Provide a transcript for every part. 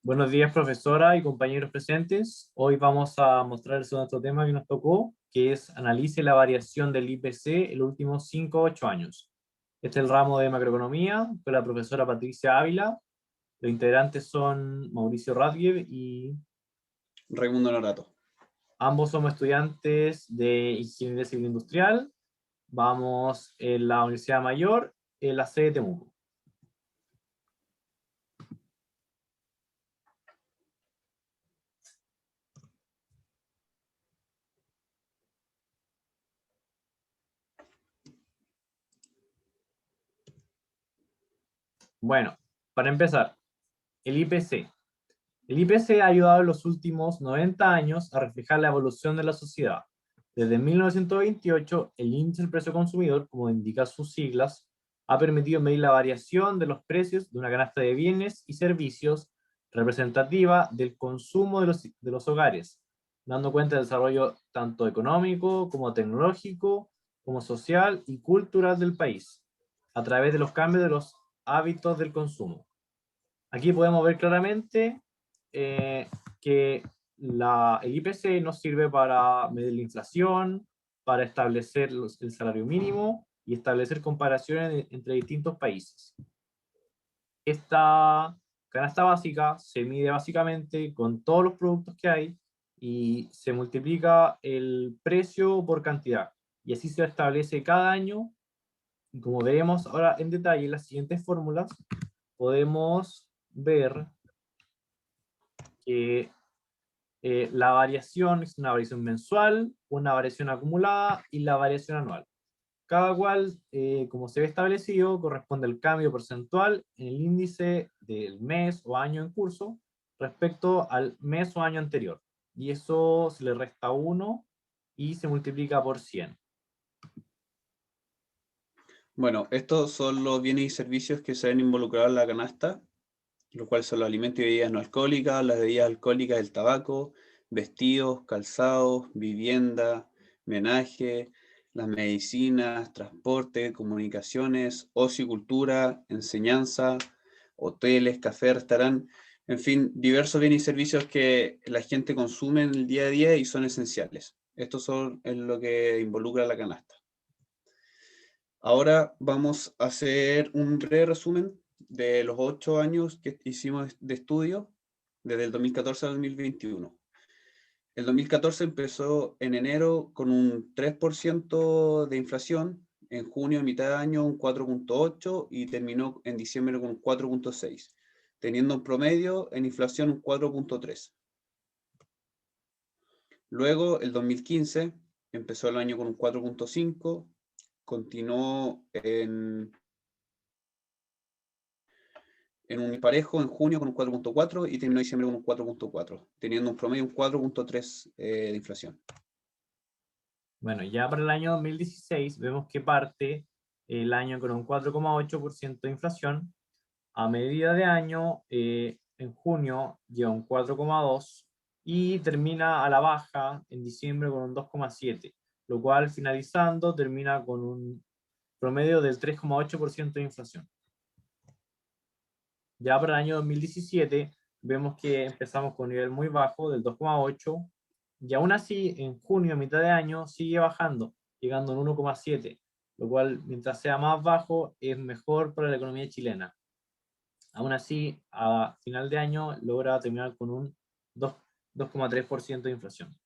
Buenos días, profesora y compañeros presentes. Hoy vamos a mostrarles nuestro tema que nos tocó, que es analice la variación del IPC en los últimos 5 o 8 años. Este es el ramo de macroeconomía con la profesora Patricia Ávila. Los integrantes son Mauricio Radjev y Raimundo Norato. ambos somos estudiantes de Ingeniería Civil Industrial. Vamos en la Universidad Mayor, en la sede de Temuco. Bueno, para empezar, el IPC. El IPC ha ayudado en los últimos 90 años a reflejar la evolución de la sociedad. Desde 1928, el índice del precio consumidor, como indica sus siglas, ha permitido medir la variación de los precios de una canasta de bienes y servicios representativa del consumo de los hogares, dando cuenta del desarrollo tanto económico como tecnológico, como social y cultural del país, a través de los cambios de los hábitos del consumo. Aquí podemos ver claramente que el IPC nos sirve para medir la inflación, para establecer el salario mínimo y establecer comparaciones entre distintos países. Esta canasta básica se mide básicamente con todos los productos que hay y se multiplica el precio por cantidad. Y así se establece cada año. Y como veremos ahora en detalle en las siguientes fórmulas, podemos ver que la variación es una variación mensual, una variación acumulada y la variación anual. Cada cual, como se ve establecido, corresponde al cambio porcentual en el índice del mes o año en curso respecto al mes o año anterior. Y eso se le resta 1 y se multiplica por 100. Bueno, estos son los bienes y servicios que se ven involucrados en la canasta, lo cual son los alimentos y bebidas no alcohólicas, las bebidas alcohólicas, el tabaco, vestidos, calzados, vivienda, menaje, las medicinas, transporte, comunicaciones, ocio y cultura, enseñanza, hoteles, café, restaurante, en fin, diversos bienes y servicios que la gente consume en el día a día y son esenciales. Estos son lo que involucra la canasta. Ahora vamos a hacer un breve resumen de los 8 años que hicimos de estudio, desde el 2014 al 2021. El 2014 empezó en enero con un 3% de inflación, en junio a mitad de año un 4.8% y terminó en diciembre con un 4.6%, teniendo un promedio en inflación un 4.3%. Luego el 2015 empezó el año con un 4.5%, continuó en un parejo en junio con un 4.4 y terminó diciembre con un 4.4, teniendo un promedio un 4.3 de inflación. Bueno, ya para el año 2016 vemos que parte el año con un 4,8% de inflación. A medida de año, en junio lleva un 4,2 y termina a la baja en diciembre con un 2,7, lo cual finalizando termina con un promedio del 3,8% de inflación. Ya para el año 2017 vemos que empezamos con un nivel muy bajo del 2,8 y aún así en junio, a mitad de año, sigue bajando, llegando a un 1,7, lo cual mientras sea más bajo es mejor para la economía chilena. Aún así, a final de año logra terminar con un 2,3% de inflación.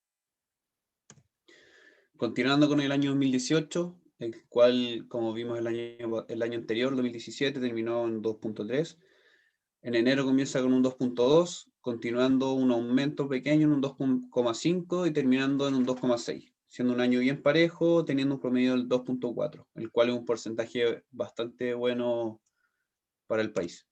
Continuando con el año 2018, el cual, como vimos el año anterior, 2017, terminó en 2.3. En enero comienza con un 2.2, continuando un aumento pequeño en un 2,5 y terminando en un 2,6, siendo un año bien parejo, teniendo un promedio del 2.4, el cual es un porcentaje bastante bueno para el país.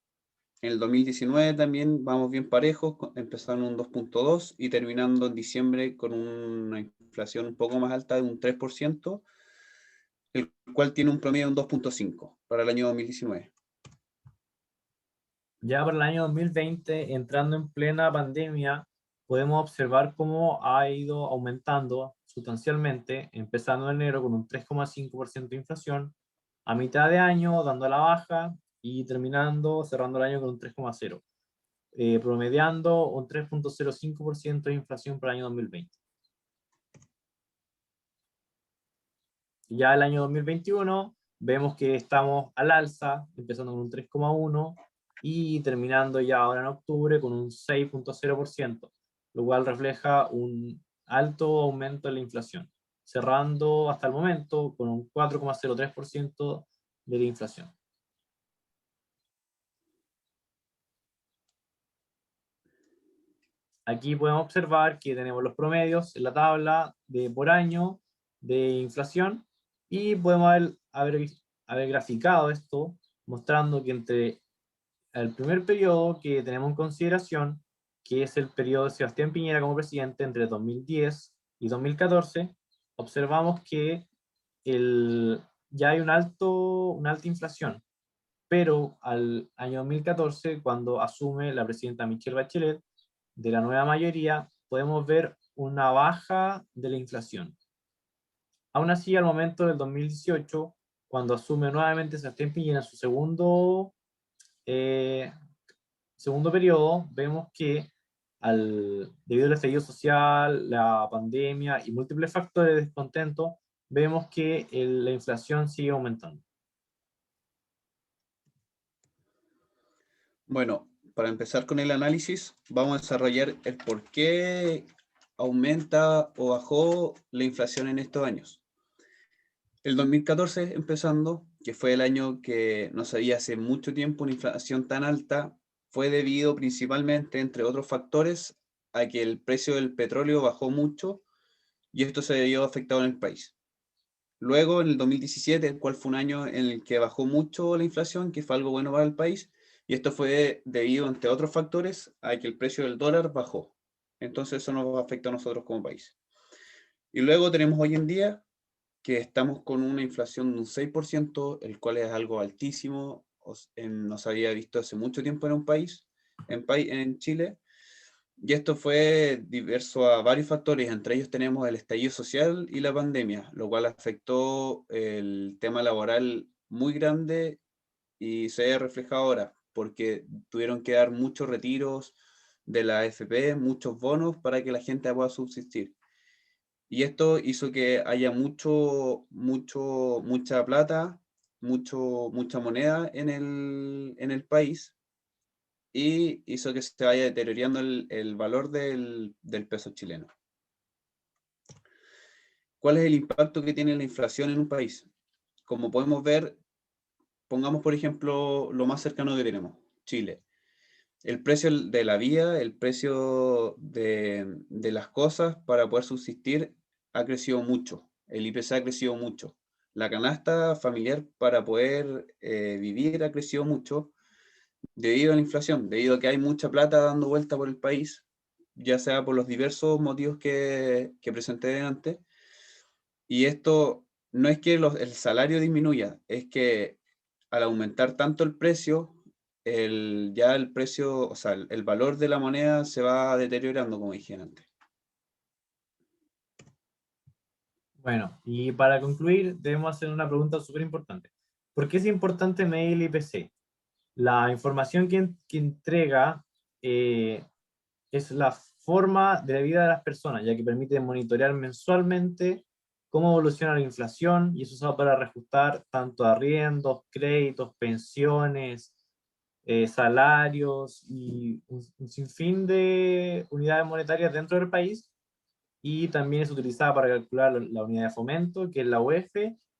En el 2019 también vamos bien parejos, empezando en un 2.2 y terminando en diciembre con una inflación un poco más alta de un 3%, el cual tiene un promedio de un 2.5 para el año 2019. Ya para el año 2020, entrando en plena pandemia, podemos observar cómo ha ido aumentando sustancialmente, empezando en enero con un 3,5% de inflación, a mitad de año dando la baja y terminando, cerrando el año con un 3,0%. promediando un 3,05% de inflación para el año 2020. Ya el año 2021 vemos que estamos al alza, empezando con un 3,1% y terminando ya ahora en octubre con un 6,0%, lo cual refleja un alto aumento en la inflación, cerrando hasta el momento con un 4,03% de la inflación. Aquí podemos observar que tenemos los promedios en la tabla de por año de inflación y podemos haber graficado esto mostrando que entre el primer periodo que tenemos en consideración, que es el periodo de Sebastián Piñera como presidente entre 2010 y 2014, observamos que ya hay una alta inflación, pero al año 2014, cuando asume la presidenta Michelle Bachelet, de la nueva mayoría, podemos ver una baja de la inflación. Aún así, al momento del 2018, cuando asume nuevamente Sebastián Piñera en su segundo periodo, vemos que debido al estallido social, la pandemia y múltiples factores de descontento, vemos que la inflación sigue aumentando. Bueno, para empezar con el análisis, vamos a desarrollar el por qué aumenta o bajó la inflación en estos años. El 2014, empezando, que fue el año que no se había hace mucho tiempo una inflación tan alta, fue debido principalmente, entre otros factores, a que el precio del petróleo bajó mucho y esto se vio afectado en el país. Luego, en el 2017, el cual fue un año en el que bajó mucho la inflación, que fue algo bueno para el país, y esto fue debido, entre otros factores, a que el precio del dólar bajó. Entonces eso nos afecta a nosotros como país. Y luego tenemos hoy en día que estamos con una inflación de un 6%, el cual es algo altísimo, no se había visto hace mucho tiempo en un país, en Chile, y esto fue diverso a varios factores, entre ellos tenemos el estallido social y la pandemia, lo cual afectó el tema laboral muy grande y se ve reflejado ahora, porque tuvieron que dar muchos retiros de la AFP, muchos bonos para que la gente pueda subsistir. Y esto hizo que haya mucha plata, mucha moneda en el país y hizo que se vaya deteriorando el valor del peso chileno. ¿Cuál es el impacto que tiene la inflación en un país? Como podemos ver, pongamos por ejemplo lo más cercano que tenemos, Chile. El precio de la vida, el precio de las cosas para poder subsistir ha crecido mucho. El IPC ha crecido mucho. La canasta familiar para poder vivir ha crecido mucho debido a la inflación, debido a que hay mucha plata dando vuelta por el país, ya sea por los diversos motivos que presenté antes. Y esto no es que el salario disminuya, es que al aumentar tanto el precio, ya el precio, o sea, el valor de la moneda se va deteriorando, como dije antes. Bueno, y para concluir, debemos hacer una pregunta súper importante. ¿Por qué es importante medir el IPC? La información que entrega es la forma de la vida de las personas, ya que permite monitorear mensualmente cómo evoluciona la inflación y eso se va para reajustar tanto arriendos, créditos, pensiones, salarios y un sinfín de unidades monetarias dentro del país, y también es utilizada para calcular la unidad de fomento, que es la UF,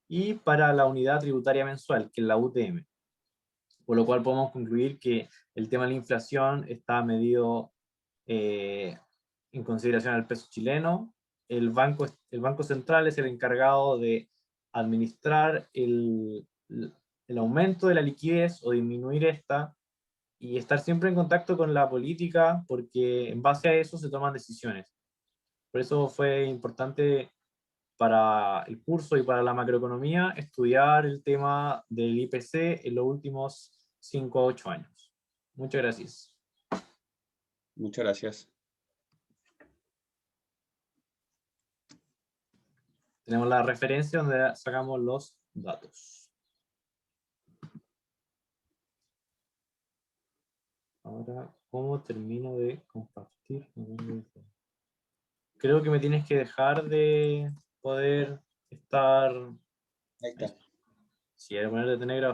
y para la unidad tributaria mensual, que es la UTM. Por lo cual podemos concluir que el tema de la inflación está medido en consideración al peso chileno. El Banco Central es el encargado de administrar el aumento de la liquidez o disminuir esta, y estar siempre en contacto con la política, porque en base a eso se toman decisiones. Por eso fue importante para el curso y para la macroeconomía estudiar el tema del IPC en los últimos 5 a 8 años. Muchas gracias. Muchas gracias. Tenemos la referencia donde sacamos los datos. Vamos Ahora, ¿cómo termino de compartir? Creo que me tienes que dejar de poder estar... Ahí está. Si voy a poner detener